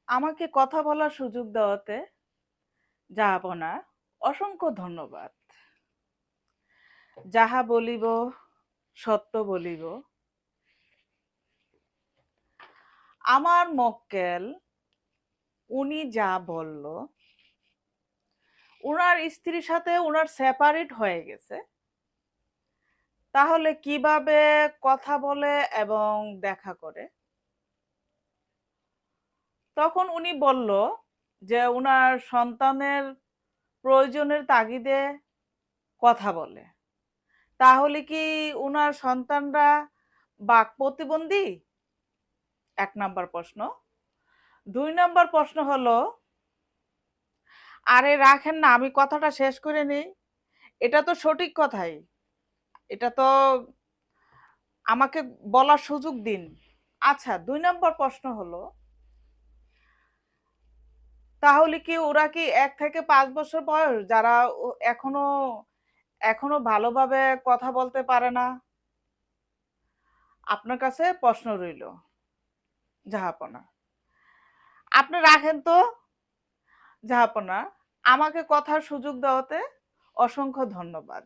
আমাকে কথা বলার সুযোগ দেওয়াতে জাহাপনা অসংখ্য ধন্যবাদ। যাহা বলিব সত্য বলিব। আমার মক্কেল উনি যা বলল, ওনার স্ত্রীর সাথে ওনার সেপারেট হয়ে গেছে, তাহলে কিভাবে কথা বলে এবং দেখা করে? তখন উনি বলল যে ওনার সন্তানের প্রয়োজনের তাগিদে কথা বলে। তাহলে কি ওনার সন্তানরা বাক প্রতিবন্ধী? ১ নাম্বার প্রশ্ন। ২ নাম্বার প্রশ্ন হলো, আরে রাখেন না, আমি কথাটা শেষ করে নিই। এটা তো সঠিক কথাই, এটা তো আমাকে বলার সুযোগ দিন। আচ্ছা, ২ নম্বর প্রশ্ন হলো, তাহলে কি ওরা কি ১ থেকে ৫ বছর বয়স, যারা এখনো এখনো ভালোভাবে কথা বলতে পারে না? আপনার কাছে প্রশ্ন রইল জাহাপনা। আপনি রাখেন তো জাহাপনা, আমাকে কথার সুযোগ দেওয়াতে অসংখ্য ধন্যবাদ।